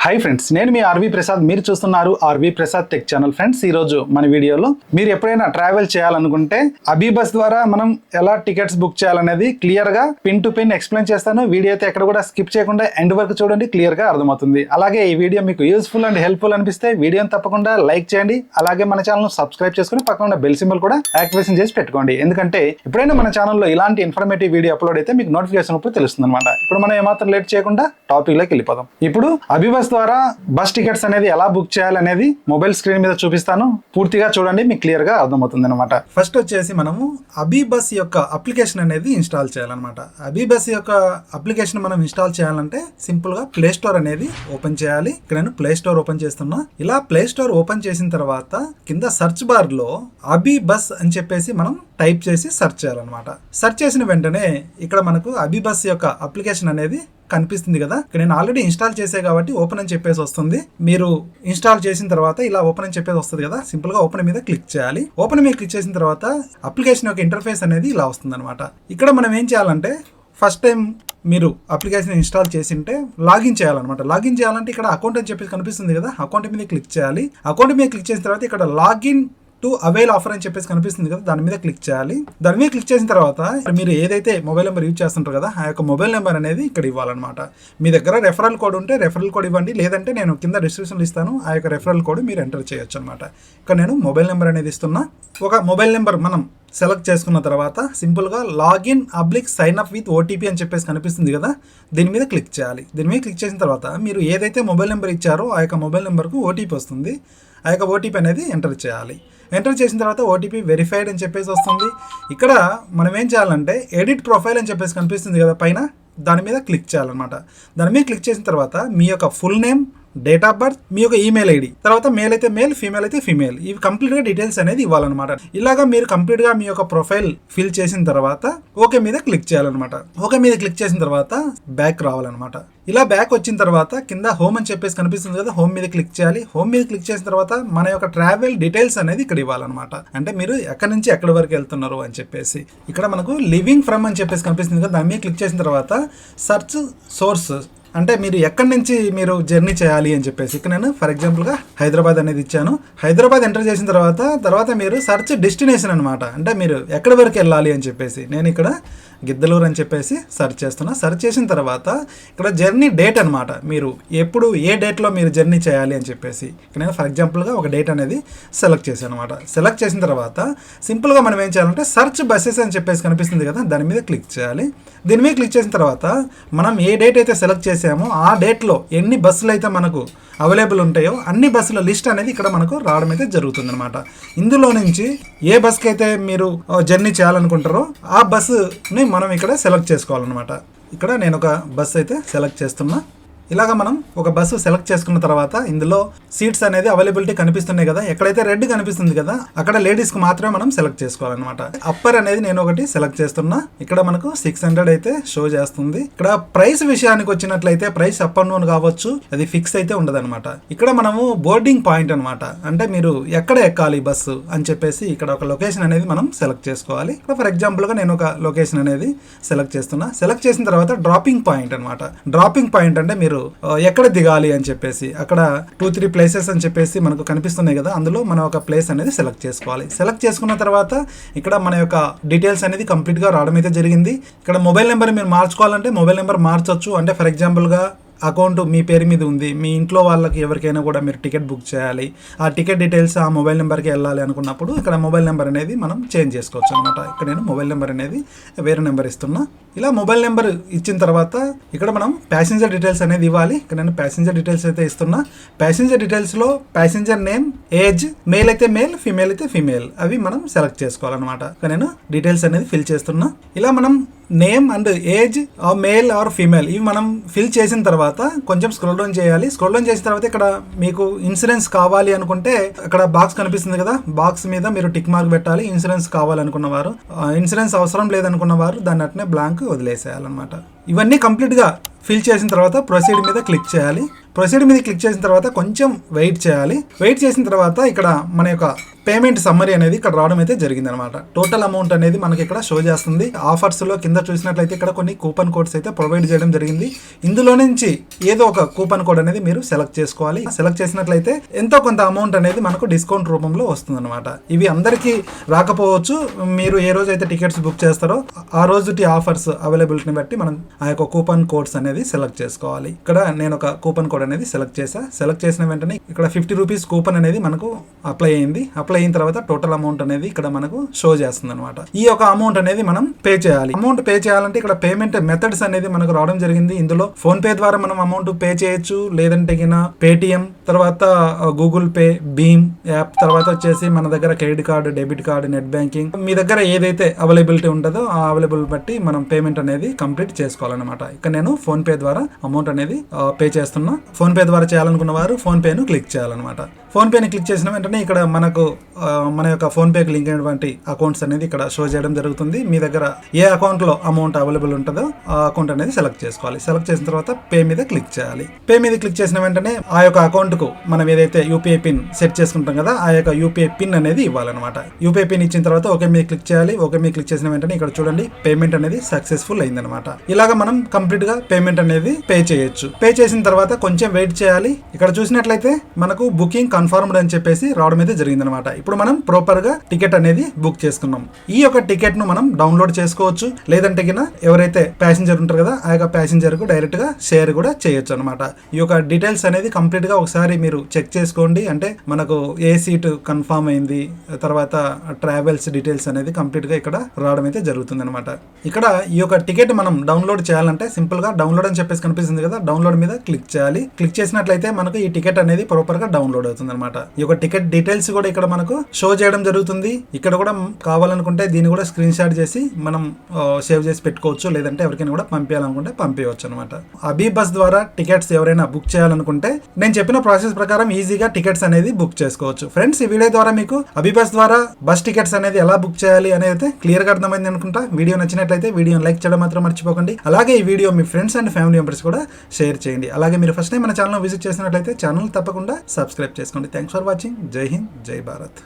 Hi friends, నేను మీ RV Prasad. మీరు చూస్తున్నారు RV Prasad tech channel. Friends, ఈ రోజు మన వీడియోలో మీరు ఎప్పుడైనా ట్రావెల్ చేయాలనుకుంటే అబీబస్ ద్వారా మనం ఎలా టికెట్స్ బుక్ చేయాలనేది క్లియర్ గా పిన్ టు పిన్ ఎక్స్ప్లెయిన్ చేస్తాను. వీడియో అయితే ఎక్కడ కూడా స్కిప్ చేయకుండా ఎండ్ వరకు చూడండి, క్లియర్ గా అర్థమవుతుంది. అలాగే ఈ వీడియో మీకు యూస్ఫుల్ అండ్ హెల్ప్ఫుల్ అనిపిస్తే వీడియోని తప్పకుండా లైక్ చేయండి. అలాగే మన ఛానల్ సబ్స్క్రైబ్ చేసుకుని పక్కన బెల్ సింబల్ కూడా యాక్టివేషన్ చేసి పెట్టుకోండి. ఎందుకంటే ఎప్పుడైనా మన ఛానల్లో ఇలాంటి ఇన్ఫర్మేటివ్ వీడియో అప్లోడ్ అయితే మీకు నోటిఫికేషన్ అప్పుడు తెలుస్తుంది అనమాట. ఇప్పుడు మనం ఏమాత్రం లేట్ చేయకుండా టాపిక్ లోకి వెళ్ళిపోదాం. ఇప్పుడు అబీబస్ ద్వారా బస్ టికెట్స్ అనేది ఎలా బుక్ చేయాలనేది మొబైల్ స్క్రీన్ మీద చూపిస్తాను. పూర్తిగా చూడండి, మీకు క్లియర్ గా అర్థమవుతుంది అనమాట. ఫస్ట్ వచ్చేసి మనము అబీబస్ యొక్క అప్లికేషన్ అనేది ఇన్స్టాల్ చేయాలన్నమాట. అబీబస్ యొక్క అప్లికేషన్ మనం ఇన్స్టాల్ చేయాలంటే సింపుల్ గా ప్లే స్టోర్ అనేది ఓపెన్ చేయాలి. ఇక్కడ నేను ప్లే స్టోర్ ఓపెన్ చేస్తున్నా. ఇలా ప్లే స్టోర్ ఓపెన్ చేసిన తర్వాత కింద సెర్చ్ బార్ లో అబీబస్ అని చెప్పేసి మనం టైప్ చేసి సెర్చ్ చేయాలన్నమాట. సెర్చ్ చేసిన వెంటనే ఇక్కడ మనకు అబీబస్ యొక్క అప్లికేషన్ అనేది కనిపిస్తుంది కదా. ఇక్కడ నేను ఆల్రెడీ ఇన్స్టాల్ చేసే కాబట్టి ఓపెన్ అని చెప్పేసి వస్తుంది. మీరు ఇన్స్టాల్ చేసిన తర్వాత ఇలా ఓపెన్ అని చెప్పేసి వస్తుంది కదా. సింపుల్ గా ఓపెన్ మీద క్లిక్ చేయాలి. ఓపెన్ మీద క్లిక్ చేసిన తర్వాత అప్లికేషన్ యొక్క ఇంటర్ఫేస్ అనేది ఇలా వస్తుంది అనమాట. ఇక్కడ మనం ఏం చేయాలంటే ఫస్ట్ టైం మీరు అప్లికేషన్ ఇన్స్టాల్ చేసింటే లాగిన్ చేయాలన్నమాట. లాగిన్ చేయాలంటే ఇక్కడ అకౌంట్ అని చెప్పేసి కనిపిస్తుంది కదా. అకౌంట్ మీద క్లిక్ చేయాలి. అకౌంట్ మీద క్లిక్ చేసిన తర్వాత ఇక్కడ లాగిన్ టు అవైల్ ఆఫర్ అని చెప్పేసి కనిపిస్తుంది కదా, దాని మీద క్లిక్ చేయాలి. దాని మీద క్లిక్ చేసిన తర్వాత మీరు ఏదైతే మొబైల్ నెంబర్ యూజ్ చేస్తుంటారు కదా, ఆ యొక్క మొబైల్ నెంబర్ అనేది ఇక్కడ ఇవ్వాలన్నమాట. మీ దగ్గర రెఫరల్ కోడ్ ఉంటే రెఫరల్ కోడ్ ఇవ్వండి, లేదంటే నేను కింద డిస్క్రిప్షన్లో ఇస్తాను. ఆ యొక్క రెఫరల్ కోడ్ మీరు ఎంటర్ చేయొచ్చు అనమాట. ఇక్కడ నేను మొబైల్ నెంబర్ అనేది ఇస్తున్నా. ఒక మొబైల్ నెంబర్ మనం సెలెక్ట్ చేసుకున్న తర్వాత సింపుల్గా login /sign up with OTP అని చెప్పేసి కనిపిస్తుంది కదా, దీని మీద క్లిక్ చేయాలి. దీని మీద క్లిక్ చేసిన తర్వాత మీరు ఏదైతే మొబైల్ నెంబర్ ఇచ్చారో ఆ యొక్క మొబైల్ నెంబర్కు ఓటీపీ వస్తుంది. ఆ యొక్క ఓటీపీ అనేది ఎంటర్ చేయాలి. ఎంటర్ చేసిన తర్వాత ఓటీపీ వెరిఫైడ్ అని చెప్పేసి వస్తుంది. ఇక్కడ మనం ఏం చేయాలంటే ఎడిట్ ప్రొఫైల్ అని చెప్పేసి కనిపిస్తుంది కదా పైన, దాని మీద క్లిక్ చేయాలన్నమాట. దాని మీద క్లిక్ చేసిన తర్వాత మీ యొక్క full name, date of birth, మీ యొక్క ఈమెయిల్ ఐడి, తర్వాత మేల్ అయితే మేల్, ఫీమేల్ అయితే ఫీమేల్, ఇవి కంప్లీట్ గా డీటెయిల్స్ అనేది ఇవ్వాలన్నమాట. ఇలాగా మీరు కంప్లీట్ గా మీ యొక్క ప్రొఫైల్ ఫిల్ చేసిన తర్వాత ఓకే మీద క్లిక్ చేయాలన్నమాట. ఓకే మీద క్లిక్ చేసిన తర్వాత బ్యాక్ రావాలన్నమాట. ఇలా బ్యాక్ వచ్చిన తర్వాత కింద హోమ్ అని చెప్పేసి కనిపిస్తుంది కదా, హోమ్ మీద క్లిక్ చేయాలి. హోమ్ మీద క్లిక్ చేసిన తర్వాత మన యొక్క ట్రావెల్ డీటెయిల్స్ అనేది ఇక్కడ ఇవ్వాలన్నమాట. అంటే మీరు ఎక్కడి నుంచి ఎక్కడి వరకు వెళ్తున్నారు అని చెప్పేసి. ఇక్కడ మనకు లివింగ్ ఫ్రమ్ అని చెప్పేసి కనిపిస్తుంది కదా, దాని మీద క్లిక్ చేసిన తర్వాత సర్చ్ సోర్స్ అంటే మీరు ఎక్కడి నుంచి మీరు జర్నీ చేయాలి అని చెప్పేసి ఇక్కడ నేను ఫర్ ఎగ్జాంపుల్గా హైదరాబాద్ అనేది ఇచ్చాను. హైదరాబాద్ ఎంటర్ చేసిన తర్వాత మీరు సర్చ్ డెస్టినేషన్ అనమాట. అంటే మీరు ఎక్కడి వరకు వెళ్ళాలి అని చెప్పేసి నేను ఇక్కడ గిద్దలూరు అని చెప్పేసి సెర్చ్ చేస్తున్నా. సెర్చ్ చేసిన తర్వాత ఇక్కడ జర్నీ డేట్ అనమాట. మీరు ఎప్పుడు ఏ డేట్లో మీరు జర్నీ చేయాలి అని చెప్పేసి ఇక్కడ నేను ఫర్ ఎగ్జాంపుల్గా ఒక డేట్ అనేది సెలెక్ట్ చేశాను అనమాట. సెలెక్ట్ చేసిన తర్వాత సింపుల్గా మనం ఏం చేయాలంటే సర్చ్ బస్సెస్ అని చెప్పేసి కనిపిస్తుంది కదా, దాని మీద క్లిక్ చేయాలి. దీని మీద క్లిక్ చేసిన తర్వాత మనం ఏ డేట్ అయితే సెలెక్ట్ చేసామో ఆ డేట్లో ఎన్ని బస్సులు అయితే మనకు అవైలబుల్ ఉంటాయో అన్ని బస్సుల లిస్ట్ అనేది ఇక్కడ మనకు రావడం అయితే జరుగుతుంది అనమాట. ఇందులో నుంచి ఏ బస్కి అయితే మీరు జర్నీ చేయాలనుకుంటారో ఆ బస్సుని మనం ఇక్కడ సెలెక్ట్ చేసుకోవాలన్నమాట. ఇక్కడ నేను ఒక బస్సు అయితే సెలెక్ట్ చేస్తున్నా. ఇలాగ మనం ఒక బస్సు సెలెక్ట్ చేసుకున్న తర్వాత ఇందులో సీట్స్ అనేది అవైలబిలిటీ కనిపిస్తున్నాయి కదా, ఎక్కడైతే రెడ్ కనిపిస్తుంది కదా అక్కడ లేడీస్ కు మాత్రమే మనం సెలెక్ట్ చేసుకోవాలన్నమాట. అప్పర్ అనేది నేను ఒకటి సెలెక్ట్ చేస్తున్నా. ఇక్కడ మనకు 600 అయితే షో చేస్తుంది. ఇక్కడ ప్రైస్ విషయానికి వచ్చినట్లయితే ప్రైస్ అప్ అండ్ డౌన్ కావచ్చు, అది ఫిక్స్ అయితే ఉండదన్నమాట. ఇక్కడ మనము బోర్డింగ్ పాయింట్ అనమాట, అంటే మీరు ఎక్కడ ఎక్కాలి బస్సు అని చెప్పేసి ఇక్కడ ఒక లొకేషన్ అనేది మనం సెలెక్ట్ చేసుకోవాలి. ఇక్కడ ఫర్ ఎగ్జాంపుల్ గా నేను ఒక లొకేషన్ అనేది సెలెక్ట్ చేస్తున్నా. సెలెక్ట్ చేసిన తర్వాత డ్రాపింగ్ పాయింట్ అనమాట. డ్రాపింగ్ పాయింట్ అంటే మీరు ఎక్కడ దిగాలి అని చెప్పేసి అక్కడ 2-3 ప్లేసెస్ అని చెప్పేసి మనకు కనిపిస్తున్నాయి కదా, అందులో మనం ఒక ప్లేస్ అనేది సెలెక్ట్ చేసుకోవాలి. సెలెక్ట్ చేసుకున్న తర్వాత ఇక్కడ మన యొక్క డీటెయిల్స్ అనేది కంప్లీట్ గా రావడం అయితే జరిగింది. ఇక్కడ మొబైల్ నెంబర్ మీరు మార్చుకోవాలంటే మొబైల్ నెంబర్ మార్చొచ్చు. అంటే ఫర్ ఎగ్జాంపుల్ గా అకౌంట్ మీ పేరు మీద ఉంది, మీ ఇంట్లో వాళ్ళకి ఎవరికైనా కూడా మీరు టికెట్ బుక్ చేయాలి, ఆ టికెట్ డీటెయిల్స్ ఆ మొబైల్ నెంబర్కి వెళ్ళాలి అనుకున్నప్పుడు ఇక్కడ మొబైల్ నెంబర్ అనేది మనం చేంజ్ చేసుకోవచ్చు అనమాట. ఇక్కడ నేను మొబైల్ నెంబర్ అనేది వేరే నెంబర్ ఇస్తున్నా. ఇలా మొబైల్ నెంబర్ ఇచ్చిన తర్వాత ఇక్కడ మనం ప్యాసింజర్ డీటెయిల్స్ అనేది ఇవ్వాలి. ఇక్కడ నేను ప్యాసింజర్ డీటెయిల్స్ అయితే ఇస్తున్నా. ప్యాసింజర్ డీటెయిల్స్లో ప్యాసింజర్ నేమ్, ఏజ్, మేల్ అయితే మేల్, ఫీమేల్ అయితే ఫీమేల్, అవి మనం సెలెక్ట్ చేసుకోవాలన్నమాట. ఇక్కడ నేను డీటెయిల్స్ అనేది ఫిల్ చేస్తున్నా. ఇలా మనం name and age male or female ఇవి మనం ఫిల్ చేసిన తర్వాత కొంచెం స్క్రోల్ డౌన్ చేయాలి. స్క్రోల్ డౌన్ చేసిన తర్వాత ఇక్కడ మీకు ఇన్సూరెన్స్ కావాలి అనుకుంటే అక్కడ బాక్స్ కనిపిస్తుంది కదా, బాక్స్ మీద మీరు టిక్ మార్క్ పెట్టాలి. ఇన్సూరెన్స్ కావాలనుకున్న వారు, ఇన్సూరెన్స్ అవసరం లేదనుకున్న వారు దాన్ని అట్నే బ్లాంక్ వదిలేసేయాలన్నమాట. ఇవన్నీ కంప్లీట్గా ఫిల్ చేసిన తర్వాత ప్రొసీడ్ మీద క్లిక్ చేయాలి. ప్రొసీడ్ మీద క్లిక్ చేసిన తర్వాత కొంచెం వెయిట్ చేయాలి. వెయిట్ చేసిన తర్వాత ఇక్కడ మన యొక్క పేమెంట్ సమ్మరీ అనేది ఇక్కడ రావడం అయితే జరిగింది అనమాట. టోటల్ అమౌంట్ అనేది మనకి ఇక్కడ షో చేస్తుంది. ఆఫర్స్ లో కింద చూసినట్లయితే ఇక్కడ కొన్ని కూపన్ కోడ్స్ అయితే ప్రొవైడ్ చేయడం జరిగింది. ఇందులో నుంచి ఏదో ఒక కూపన్ కోడ్ అనేది మీరు సెలెక్ట్ చేసుకోవాలి. సెలెక్ట్ చేసినట్లయితే ఎంతో కొంత అమౌంట్ అనేది మనకు డిస్కౌంట్ రూపంలో వస్తుంది అనమాట. ఇవి అందరికీ రాకపోవచ్చు. మీరు ఏ రోజు అయితే టికెట్స్ బుక్ చేస్తారో ఆ రోజుటి ఆఫర్స్ అవైలబిలిటీని బట్టి మనం ఆ యొక్క కూపన్ కోడ్స్ అనేది సెలెక్ట్ చేసుకోవాలి. ఇక్కడ నేను ఒక కూపన్ కోడ్ అనేది సెలెక్ట్ చేసా. సెలెక్ట్ చేసిన వెంటనే ఇక్కడ 50 రూపీస్ కూపన్ అనేది మనకు అప్లై అయింది. అప్లై అయిన తర్వాత టోటల్ అమౌంట్ అనేది ఇక్కడ మనకు షో చేస్తుంది అనమాట. ఈ యొక్క అమౌంట్ అనేది మనం పే చేయాలి. అమౌంట్ పే చేయాలంటే ఇక్కడ పేమెంట్ మెథడ్స్ అనేది మనకు రావడం జరిగింది. ఇందులో ఫోన్ పే ద్వారా మనం అమౌంట్ పే చేయొచ్చు, లేదంటే పేటిఎం, తర్వాత గూగుల్ పే, భీమ్ యాప్, తర్వాత వచ్చేసి మన దగ్గర credit card, debit card, net banking, మీ దగ్గర ఏదైతే అవైలబిలిటీ ఉంటుందో ఆ అవైలబుల్ బట్టి మనం పేమెంట్ అనేది కంప్లీట్ చేసుకోవాలన్నమాట. ఇక్కడ నేను ఫోన్ పే ద్వారా అమౌంట్ అనేది పే చేస్తున్నా. ఫోన్ పే ద్వారా చేయాలనుకున్న వారు ఫోన్ పేను క్లిక్ చేయాలన్నమాట. ఫోన్ పేని క్లిక్ చేసిన వెంటనే ఇక్కడ మనకు మన యొక్క ఫోన్ పేకి లింక్ అయినటువంటి అకౌంట్స్ అనేది ఇక్కడ షో చేయడం జరుగుతుంది. మీ దగ్గర ఏ అకౌంట్ లో అమౌంట్ అవైలబుల్ ఉంటుందో ఆ అకౌంట్ అనేది సెలెక్ట్ చేసుకోవాలి. సెలెక్ట్ చేసిన తర్వాత పే మీద క్లిక్ చేయాలి. పే మీద క్లిక్ చేసిన వెంటనే ఆ యొక్క అకౌంట్ కు మనం ఏదైతే యూపీఐ పిన్ సెట్ చేసుకుంటాం కదా, ఆ యొక్క యూపీఐ పిన్ అనేది ఇవ్వాలన్నమాట. యూపీఐ పిన్ ఇచ్చిన తర్వాత ఓకే మీద క్లిక్ చేయాలి. ఓకే మీద క్లిక్ చేసిన వెంటనే ఇక్కడ చూడండి పేమెంట్ అనేది సక్సెస్ఫుల్ అయిందనమాట. ఇలాగా మనం కంప్లీట్ గా పేమెంట్ అనేది పే చేయొచ్చు. పే చేసిన తర్వాత కొంచెం వెయిట్ చేయాలి. ఇక్కడ చూసినట్లయితే మనకు బుకింగ్ కన్ఫర్మ్డ్ అని చెప్పేసి రావడం అయితే జరిగింది అనమాట. ఇప్పుడు మనం ప్రాపర్ గా టికెట్ అనేది బుక్ చేసుకున్నాం. ఈ యొక్క టికెట్ ను మనం డౌన్లోడ్ చేసుకోవచ్చు, లేదంటే ఎవరైతే ప్యాసింజర్ ఉంటారు కదా ఆ యొక్క ప్యాసింజర్ కు డైరెక్ట్ గా షేర్ కూడా చేయొచ్చు అనమాట. ఈ యొక్క డీటెయిల్స్ అనేది కంప్లీట్ గా ఒకసారి మీరు చెక్ చేసుకోండి. అంటే మనకు ఏ సీట్ కన్ఫర్మ్ అయింది, తర్వాత ట్రావెల్స్ డీటెయిల్స్ అనేది కంప్లీట్ గా ఇక్కడ రావడం అయితే జరుగుతుంది అనమాట. ఇక్కడ ఈ యొక్క టికెట్ మనం డౌన్లోడ్ చేయాలంటే సింపుల్ గా డౌన్లోడ్ అని చెప్పేసి కనిపిస్తుంది కదా, డౌన్లోడ్ మీద క్లిక్ చేయాలి. క్లిక్ చేసినట్లయితే మనకు ఈ టికెట్ అనేది ప్రాపర్ గా డౌన్లోడ్ అవుతుంది అనమాట. ఈ యొక్క టికెట్ డీటెయిల్స్ కూడా ఇక్కడ మనకు షో చేయడం జరుగుతుంది. ఇక్కడ కూడా కావాలనుకుంటే దీన్ని కూడా స్క్రీన్ షాట్ చేసి మనం సేవ్ చేసి పెట్టుకోవచ్చు, లేదంటే ఎవరికైనా కూడా పంపించాలనుకుంటే పంపించవచ్చు అనమాట. అబీ బస్ ద్వారా టికెట్స్ ఎవరైనా బుక్ చేయాలనుకుంటే నేను చెప్పిన ప్రాసెస్ ప్రకారం ఈజీగా టికెట్స్ అనేది బుక్ చేసుకోవచ్చు. ఫ్రెండ్స్, ఈ వీడియో ద్వారా మీకు అబీ బస్ ద్వారా బస్ టికెట్స్ అనేది ఎలా బుక్ చేయాలి అనేది క్లియర్ గా అర్థమైంది అనుకుంటా. వీడియో నచ్చినట్లయితే వీడియోని లైక్ చేయడం మాత్రం మర్చిపోకండి. అలాగే ఈ video me friends and family members కూడా షేర్ చేయండి. అలాగే మీరు ఫస్ట్ టైం మన ఛానల్ విజిట్ చేసినట్లయితే ఛానల్ తప్పకుండా సబ్స్క్రైబ్ చేసుకోండి. Thanks for watching. జై హింద్, జై భారత్.